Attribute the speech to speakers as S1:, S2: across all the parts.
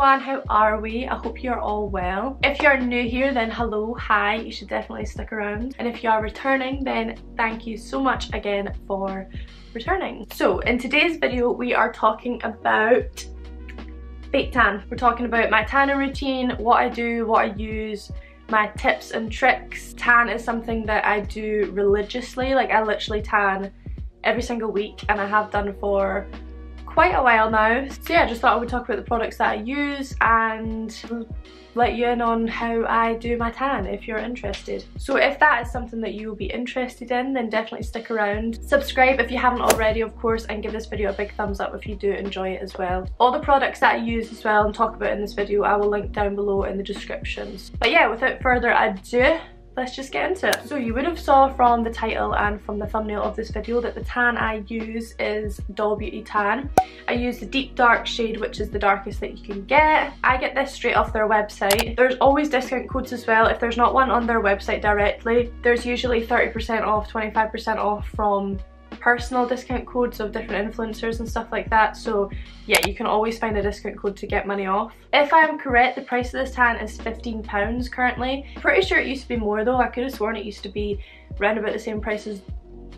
S1: everyone, how are we? I hope you're all well. If you're new here, then hello, hi, you should definitely stick around. And if you are returning, then thank you so much again for returning. So in today's video, we are talking about fake tan. We're talking about my tanning routine, what I do, what I use, my tips and tricks. Tan is something that I do religiously, like I literally tan every single week and I have done for quite a while now. So yeah, I just thought I would talk about the products that I use and let you in on how I do my tan if you're interested. So if that is something that you will be interested in, then definitely stick around. Subscribe if you haven't already, of course, and give this video a big thumbs up if you do enjoy it as well. All the products that I use as well and talk about in this video I will link down below in the descriptions. But yeah, without further ado, let's just get into it. So you would have saw from the title and from the thumbnail of this video that the tan I use is Doll Beauty Tan. I use the deep dark shade, which is the darkest that you can get. I get this straight off their website. There's always discount codes as well. If there's not one on their website directly, there's usually 30% off, 25% off from personal discount codes of different influencers and stuff like that. So yeah, you can always find a discount code to get money off. If I am correct, the price of this tan is £15 currently. Pretty sure it used to be more though. I could have sworn it used to be around about the same price as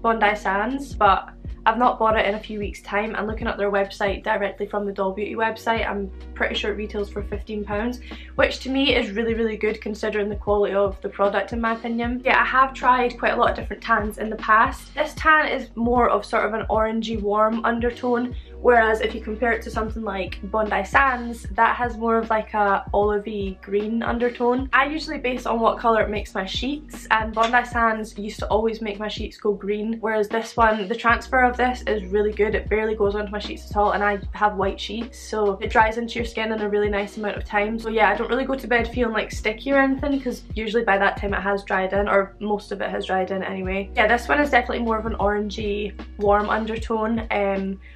S1: Bondi Sands, but I've not bought it in a few weeks time, and looking at their website directly from the Doll Beauty website, I'm pretty sure it retails for £15, which to me is really good considering the quality of the product in my opinion. Yeah, I have tried quite a lot of different tans in the past. This tan is more of sort of an orangey warm undertone, whereas if you compare it to something like Bondi Sands, that has more of like a olivey green undertone. I usually base on what colour it makes my sheets, and Bondi Sands used to always make my sheets go green, whereas this one, the transfer of this is really good. It barely goes onto my sheets at all, and I have white sheets, so it dries into your skin in a really nice amount of time. So yeah, I don't really go to bed feeling like sticky or anything, because usually by that time it has dried in, or most of it has dried in anyway. Yeah, this one is definitely more of an orangey warm undertone,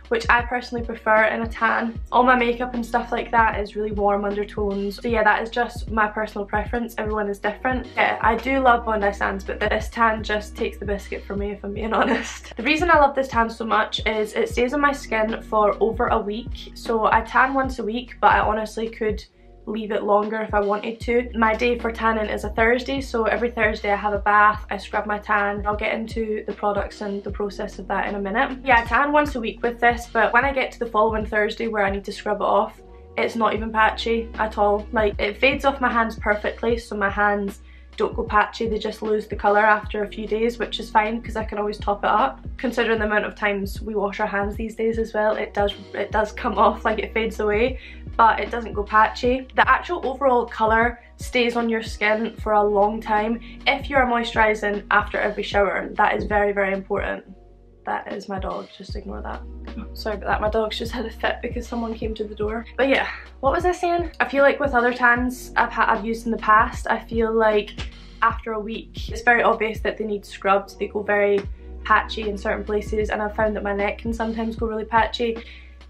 S1: which I personally prefer in a tan. All my makeup and stuff like that is really warm undertones. So yeah, that is just my personal preference. Everyone is different. Yeah, I do love Bondi Sands, but this tan just takes the biscuit for me, if I'm being honest. The reason I love this tan so much is it stays on my skin for over a week. So I tan once a week, but I honestly could leave it longer if I wanted to. My day for tanning is a Thursday, so every Thursday I have a bath, I scrub my tan. I'll get into the products and the process of that in a minute. Yeah, I tan once a week with this, but when I get to the following Thursday where I need to scrub it off, it's not even patchy at all. Like, it fades off my hands perfectly, so my hands don't go patchy, they just lose the colour after a few days, which is fine because I can always top it up. Considering the amount of times we wash our hands these days as well, it does come off, like it fades away, but it doesn't go patchy. The actual overall colour stays on your skin for a long time if you're moisturising after every shower. That is very important. That is my dog, just ignore that. Sorry about that, my dog's just had a fit because someone came to the door. But yeah, what was I saying? I feel like with other tans I've used in the past, I feel like after a week it's very obvious that they need scrubbed. They go very patchy in certain places, and I've found that my neck can sometimes go really patchy.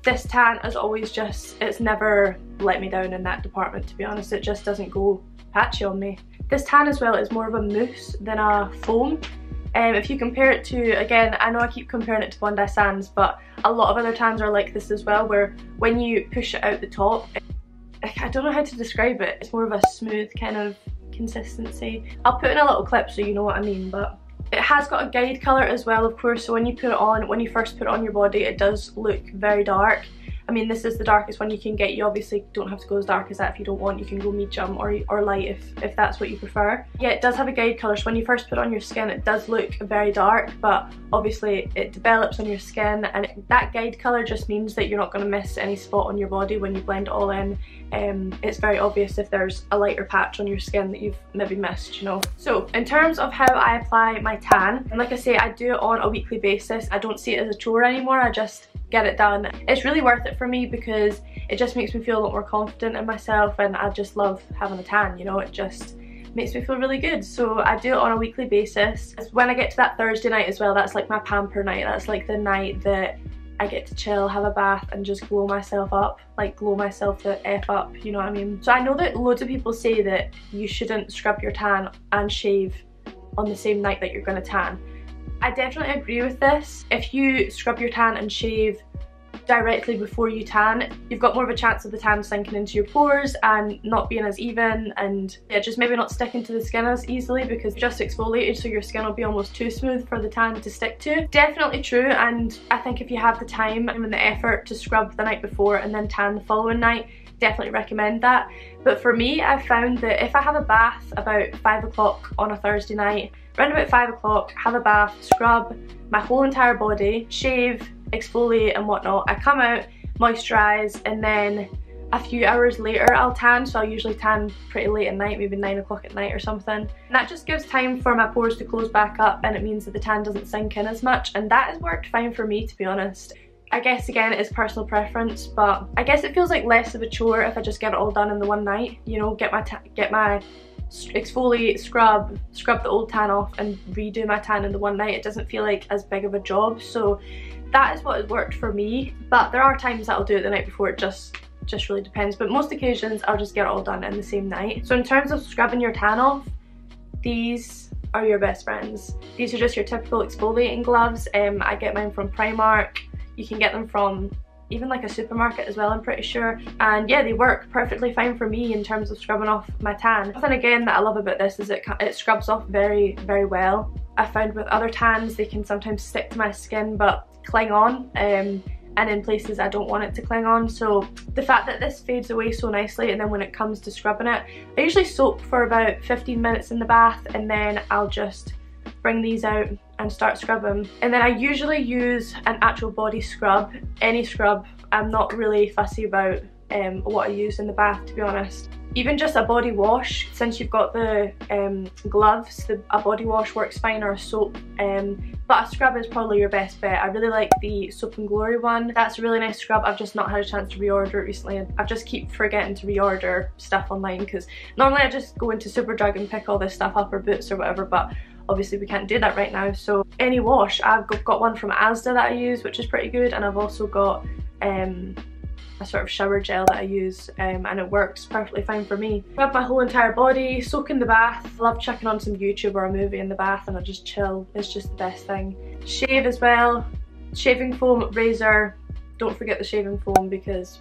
S1: This tan is always just, it's never let me down in that department, to be honest. It just doesn't go patchy on me. This tan as well is more of a mousse than a foam. If you compare it to, again, I know I keep comparing it to Bondi Sands, but a lot of other tans are like this as well, where when you push it out the top, I don't know how to describe it, it's more of a smooth kind of consistency. I'll put in a little clip so you know what I mean, but it has got a guide colour as well, of course, so when you put it on, when you first put it on your body, it does look very dark. I mean, this is the darkest one you can get. You obviously don't have to go as dark as that if you don't want. You can go medium or light if that's what you prefer. Yeah, it does have a guide colour, so when you first put it on your skin, it does look very dark, but obviously it develops on your skin, and that guide colour just means that you're not going to miss any spot on your body when you blend it all in. It's very obvious if there's a lighter patch on your skin that you've maybe missed, you know. So in terms of how I apply my tan, and like I say, I do it on a weekly basis. I don't see it as a chore anymore, I just get it done. It's really worth it for me because it just makes me feel a lot more confident in myself, and I just love having a tan, you know. It just makes me feel really good, so I do it on a weekly basis. When I get to that Thursday night as well, that's like my pamper night. That's like the night that I get to chill, have a bath, and just glow myself up, like glow myself the F up, you know what I mean? So I know that loads of people say that you shouldn't scrub your tan and shave on the same night that you're gonna tan. I definitely agree with this. If you scrub your tan and shave directly before you tan, you've got more of a chance of the tan sinking into your pores and not being as even, and yeah, just maybe not sticking to the skin as easily because you just exfoliated, so your skin will be almost too smooth for the tan to stick to. Definitely true, and I think if you have the time and the effort to scrub the night before and then tan the following night, definitely recommend that. But for me, I've found that if I have a bath about 5 o'clock on a Thursday night, around about 5 o'clock, have a bath, scrub my whole entire body, shave, exfoliate and whatnot, I come out, moisturise, and then a few hours later I'll tan. So I'll usually tan pretty late at night, maybe 9 o'clock at night or something, and that just gives time for my pores to close back up, and it means that the tan doesn't sink in as much, and that has worked fine for me, to be honest. I guess again it is personal preference, but I guess it feels like less of a chore if I just get it all done in the one night, you know, get my exfoliate, scrub the old tan off and redo my tan in the one night. It doesn't feel like as big of a job, so that is what has worked for me. But there are times that I'll do it the night before, it just really depends, but most occasions I'll just get it all done in the same night. So in terms of scrubbing your tan off, these are your best friends. These are just your typical exfoliating gloves. I get mine from Primark. You can get them from even like a supermarket as well, I'm pretty sure, and yeah, they work perfectly fine for me in terms of scrubbing off my tan. Something again that I love about this is it scrubs off very, very well. I found with other tans they can sometimes stick to my skin but cling on, and in places I don't want it to cling on, so the fact that this fades away so nicely, and then when it comes to scrubbing it, I usually soak for about 15 minutes in the bath, and then I'll just bring these out and start scrubbing. And then I usually use an actual body scrub, any scrub. I'm not really fussy about what I use in the bath, to be honest. Even just a body wash, since you've got the gloves, a body wash works fine, or a soap, but a scrub is probably your best bet. I really like the Soap and Glory one. That's a really nice scrub. I've just not had a chance to reorder it recently. I just keep forgetting to reorder stuff online because normally I just go into Superdrug and pick all this stuff up, or Boots or whatever, but obviously we can't do that right now. So any wash, I've got one from Asda that I use, which is pretty good, and I've also got a sort of shower gel that I use, and it works perfectly fine for me. Rub my whole entire body, soak in the bath. I love checking on some YouTube or a movie in the bath and I just chill. It's just the best thing. Shave as well. Shaving foam, razor. Don't forget the shaving foam because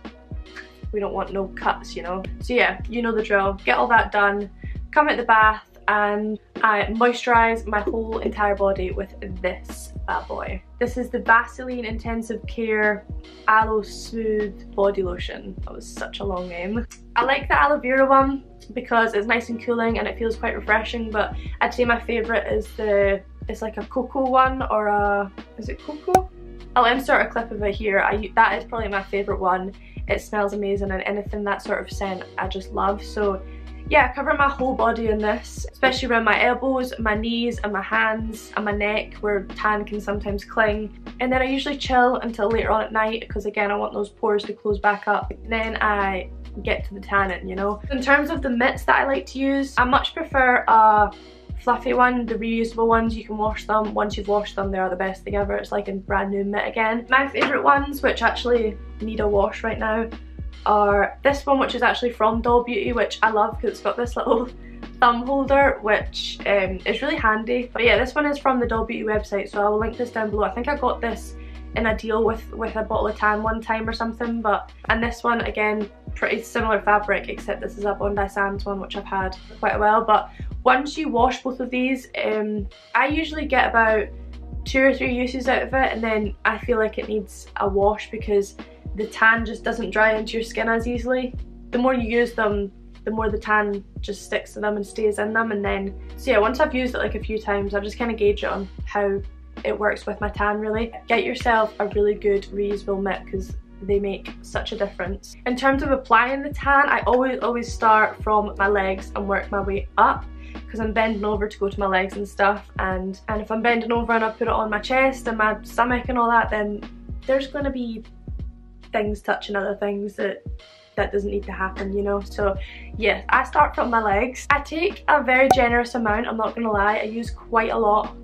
S1: we don't want no cuts, you know. So yeah, you know the drill. Get all that done, come out the bath, and I moisturise my whole entire body with this bad boy. This is the Vaseline Intensive Care Aloe Smooth Body Lotion. That was such a long name. I like the aloe vera one because it's nice and cooling and it feels quite refreshing, but I'd say my favourite is it's like a cocoa one, or a, is it cocoa? I'll insert a clip of it here. That is probably my favourite one. It smells amazing, and anything that sort of scent I just love. So yeah, I cover my whole body in this, especially around my elbows, my knees and my hands and my neck where tan can sometimes cling. And then I usually chill until later on at night because again I want those pores to close back up. And then I get to the tanning, you know. In terms of the mitts that I like to use, I much prefer a fluffy one. The reusable ones, you can wash them. Once you've washed them, they are the best thing ever. It's like a brand new mitt again. My favourite ones, which actually need a wash right now, are this one, which is actually from Doll Beauty, which I love because it's got this little thumb holder, which is really handy. But yeah, this one is from the Doll Beauty website, so I will link this down below. I think I got this in a deal with a bottle of tan one time or something, and this one again, pretty similar fabric, except this is a Bondi Sands one, which I've had for quite a while. But once you wash both of these, I usually get about 2 or 3 uses out of it, and then I feel like it needs a wash because the tan just doesn't dry into your skin as easily. The more you use them, the more the tan just sticks to them and stays in them. And then, so yeah, once I've used it like a few times, I just kind of gauge it on how it works with my tan really. Get yourself a really good reusable mitt because they make such a difference. In terms of applying the tan, I always start from my legs and work my way up because I'm bending over to go to my legs and stuff, and if I'm bending over and I put it on my chest and my stomach and all that, then there's going to be things touching other things that doesn't need to happen, you know. So yeah, I start from my legs. I take a very generous amount, I'm not gonna lie. I use quite a lot.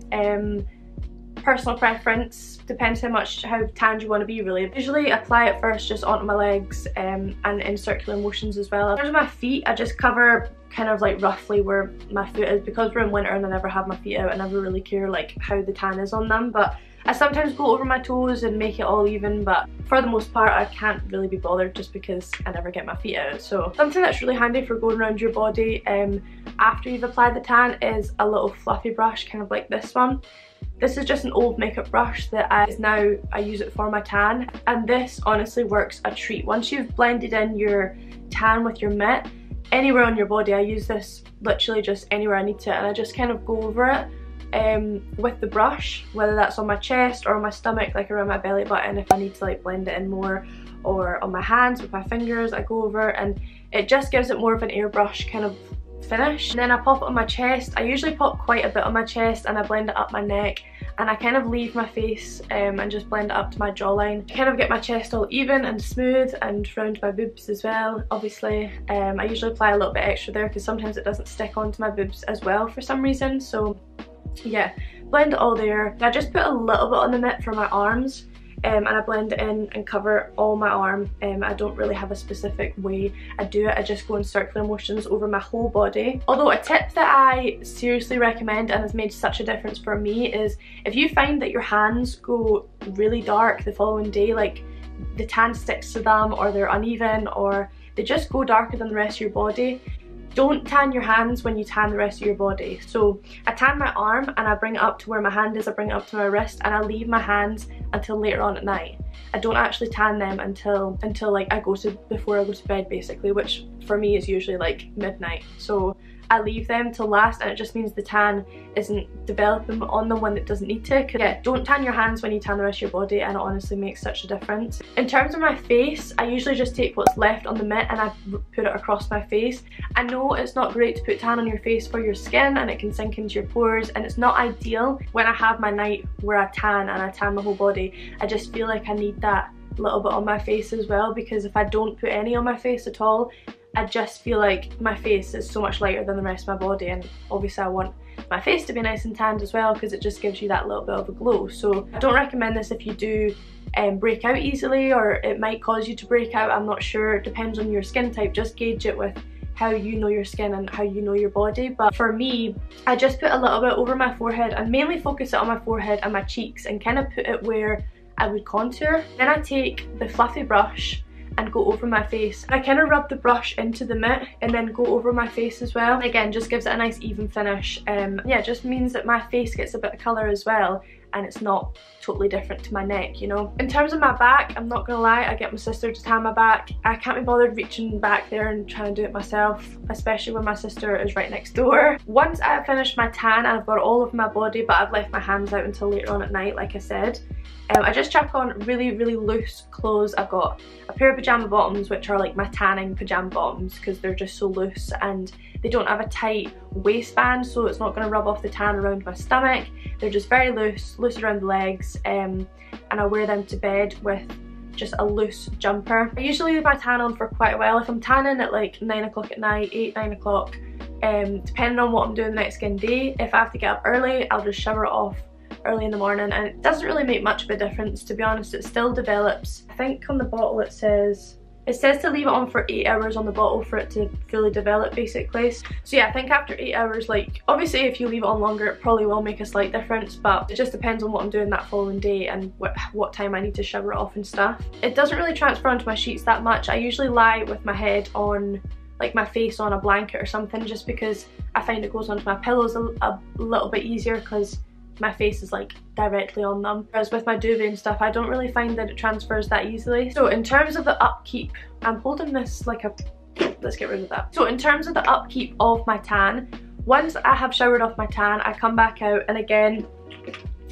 S1: personal preference, depends how tanned you want to be really. I usually apply it first just onto my legs and in circular motions as well. In terms of my feet, I just cover kind of like roughly where my foot is, because we're in winter and I never have my feet out. I never really care like how the tan is on them, but I sometimes go over my toes and make it all even, but for the most part I can't really be bothered just because I never get my feet out. So something that's really handy for going around your body after you've applied the tan is a little fluffy brush, kind of like this one. This is just an old makeup brush that I use it for my tan, and this honestly works a treat. Once you've blended in your tan with your mitt, anywhere on your body, I use this literally just anywhere I need to, and I just kind of go over it with the brush, whether that's on my chest or on my stomach, like around my belly button if I need to like blend it in more, or on my hands with my fingers. I go over and it just gives it more of an airbrush kind of finish. And then I pop it on my chest. I usually pop quite a bit on my chest and I blend it up my neck, and I kind of leave my face and just blend it up to my jawline. Kind of get my chest all even and smooth, and round my boobs as well, obviously. I usually apply a little bit extra there because sometimes it doesn't stick onto my boobs as well for some reason. So yeah, blend it all there. I just put a little bit on the mitt for my arms, and I blend it in and cover all my arm. I don't really have a specific way I do it, I just go in circular motions over my whole body. Although a tip that I seriously recommend and has made such a difference for me is if you find that your hands go really dark the following day, like the tan sticks to them or they're uneven or they just go darker than the rest of your body, don't tan your hands when you tan the rest of your body. So I tan my arm and I bring it up to where my hand is, I bring it up to my wrist, and I leave my hands until later on at night. I don't actually tan them until like before I go to bed basically, which for me is usually like midnight. So I leave them till last, and it just means the tan isn't developing on them when it doesn't need to. Yeah, don't tan your hands when you tan the rest of your body, and it honestly makes such a difference. In terms of my face, I usually just take what's left on the mitt and I put it across my face. I know it's not great to put tan on your face for your skin and it can sink into your pores, and it's not ideal when I have my night where I tan and I tan my whole body. I just feel like I need that little bit on my face as well, because if I don't put any on my face at all, I just feel like my face is so much lighter than the rest of my body, and obviously I want my face to be nice and tanned as well because it just gives you that little bit of a glow. So I don't recommend this if you do break out easily, or it might cause you to break out, I'm not sure, it depends on your skin type. Just gauge it with how you know your skin and how you know your body. But for me, I just put a little bit over my forehead and mainly focus it on my forehead and my cheeks and kind of put it where I would contour. Then I take the fluffy brush and go over my face. I kind of rub the brush into the mitt and then go over my face as well. Again, just gives it a nice even finish. Yeah, it just means that my face gets a bit of colour as well, and it's not totally different to my neck, you know. In terms of my back, I'm not gonna lie, I get my sister to tan my back. I can't be bothered reaching back there and trying to do it myself, especially when my sister is right next door. Once I've finished my tan and I've got it all over my body, but I've left my hands out until later on at night, like I said, I just chuck on really loose clothes. I've got a pair of pyjama bottoms, which are like my tanning pyjama bottoms because they're just so loose and they don't have a tight waistband, so it's not going to rub off the tan around my stomach. They're just very loose around the legs, and I wear them to bed with just a loose jumper. I usually leave my tan on for quite a while. If I'm tanning at like 9 o'clock at night, 8, 9 o'clock, depending on what I'm doing the next day, if I have to get up early, I'll just shower it off early in the morning, and it doesn't really make much of a difference, to be honest. It still develops. I think on the bottle it says to leave it on for 8 hours on the bottle for it to fully develop basically. So yeah, I think after 8 hours, like obviously if you leave it on longer it probably will make a slight difference, but it just depends on what I'm doing that following day and what time I need to shower it off and stuff. It doesn't really transfer onto my sheets that much. I usually lie with my head on, like my face on a blanket or something, just because I find it goes onto my pillows a little bit easier because my face is like directly on them. Whereas with my duvet and stuff, I don't really find that it transfers that easily. So in terms of the upkeep, I'm holding this like a, let's get rid of that. So in terms of the upkeep of my tan, once I have showered off my tan, I come back out and again,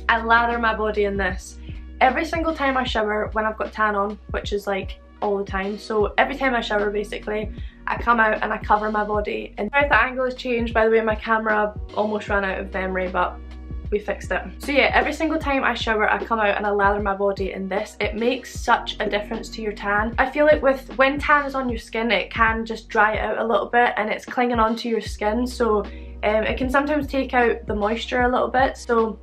S1: I lather my body in this. Every single time I shower when I've got tan on, which is like all the time, so every time I shower basically, I come out and I cover my body. And sorry if the angle has changed, by the way, my camera almost ran out of memory, but we fixed it. So yeah, every single time I shower, I come out and I lather my body in this. It makes such a difference to your tan. I feel like when tan is on your skin, it can just dry out a little bit and it's clinging onto your skin, so it can sometimes take out the moisture a little bit. So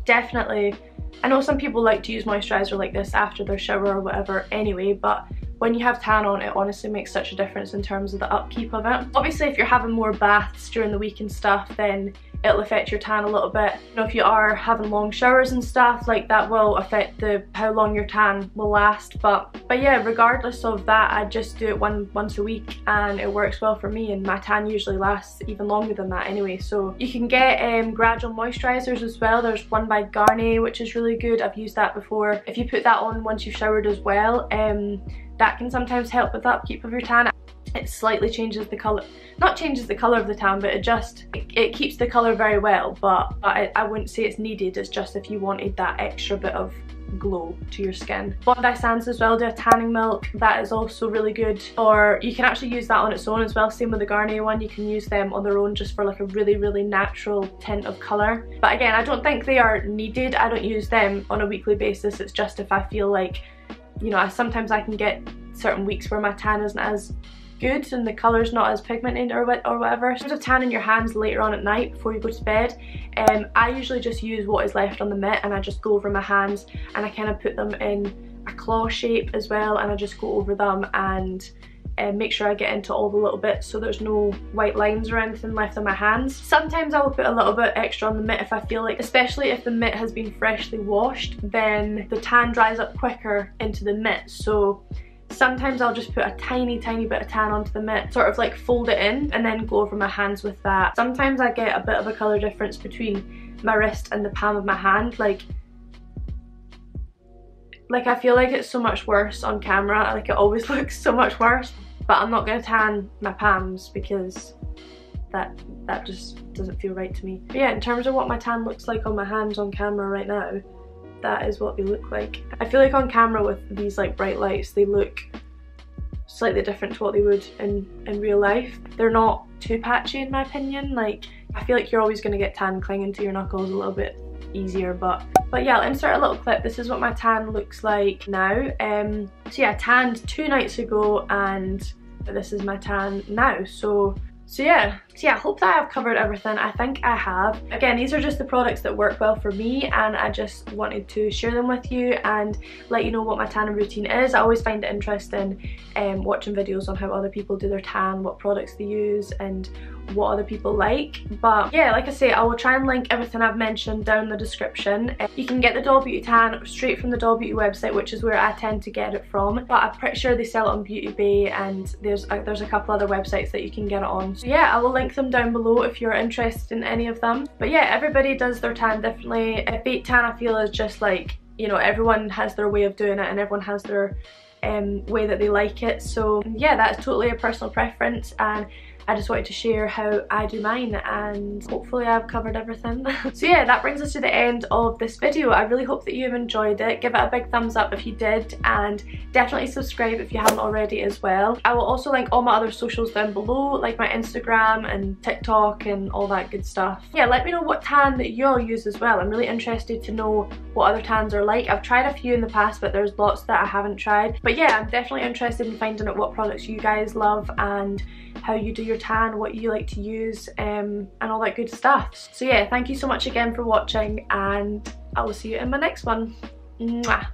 S1: definitely, I know some people like to use moisturiser like this after their shower or whatever anyway, but when you have tan on, it honestly makes such a difference in terms of the upkeep of it. Obviously if you're having more baths during the week and stuff, then it'll affect your tan a little bit. You know, if you are having long showers and stuff, like that will affect how long your tan will last. But yeah, regardless of that, I just do it once a week and it works well for me, and my tan usually lasts even longer than that anyway. So you can get gradual moisturisers as well. There's one by Garnier which is really good. I've used that before. If you put that on once you've showered as well, that can sometimes help with the upkeep of your tan. It slightly changes the colour, not changes the colour of the tan, but it keeps the colour very well, but I wouldn't say it's needed. It's just if you wanted that extra bit of glow to your skin. Bondi Sands as well do a tanning milk, that is also really good. Or you can actually use that on its own as well, same with the Garnier one. You can use them on their own just for like a really natural tint of colour. But again, I don't think they are needed. I don't use them on a weekly basis. It's just if I feel like, you know, sometimes I can get certain weeks where my tan isn't as good and the colour's not as pigmented or whatever. In terms of tanning your hands later on at night before you go to bed, I usually just use what is left on the mitt and I just go over my hands and I kind of put them in a claw shape as well, and I just go over them and make sure I get into all the little bits so there's no white lines or anything left on my hands. Sometimes I will put a little bit extra on the mitt if I feel like, especially if the mitt has been freshly washed, then the tan dries up quicker into the mitt. So sometimes I'll just put a tiny bit of tan onto the mitt, sort of like fold it in and then go over my hands with that. Sometimes I get a bit of a colour difference between my wrist and the palm of my hand. Like I feel like it's so much worse on camera, like it always looks so much worse, but I'm not going to tan my palms because that just doesn't feel right to me. But yeah, in terms of what my tan looks like on my hands on camera right now, that is what they look like. I feel like on camera with these like bright lights, they look slightly different to what they would in real life. They're not too patchy in my opinion. Like I feel like you're always going to get tan clinging to your knuckles a little bit easier, but yeah, I'll insert a little clip. This is what my tan looks like now. So yeah, I tanned 2 nights ago and this is my tan now. So yeah, I hope that I've covered everything. I think I have. Again, these are just the products that work well for me and I just wanted to share them with you and let you know what my tanning routine is. I always find it interesting watching videos on how other people do their tan, what products they use and what other people like. But yeah, like I say, I will try and link everything I've mentioned down in the description. You can get the Doll Beauty tan straight from the Doll Beauty website, which is where I tend to get it from, but I'm pretty sure they sell it on Beauty Bay and there's a couple other websites that you can get it on. So yeah, I will link them down below if you're interested in any of them. But yeah, everybody does their tan differently. A fake tan I feel is just like, you know, everyone has their way of doing it and everyone has their way that they like it. So yeah, that's totally a personal preference and I just wanted to share how I do mine and hopefully I've covered everything. So yeah, that brings us to the end of this video. I really hope that you've enjoyed it. Give it a big thumbs up if you did and definitely subscribe if you haven't already as well. I will also link all my other socials down below, like my Instagram and TikTok and all that good stuff. Yeah, let me know what tan that you all use as well. I'm really interested to know what other tans are like. I've tried a few in the past, but there's lots that I haven't tried. But yeah, I'm definitely interested in finding out what products you guys love and how you do your tan, what you like to use and all that good stuff. So yeah, thank you so much again for watching and I will see you in my next one. Mwah.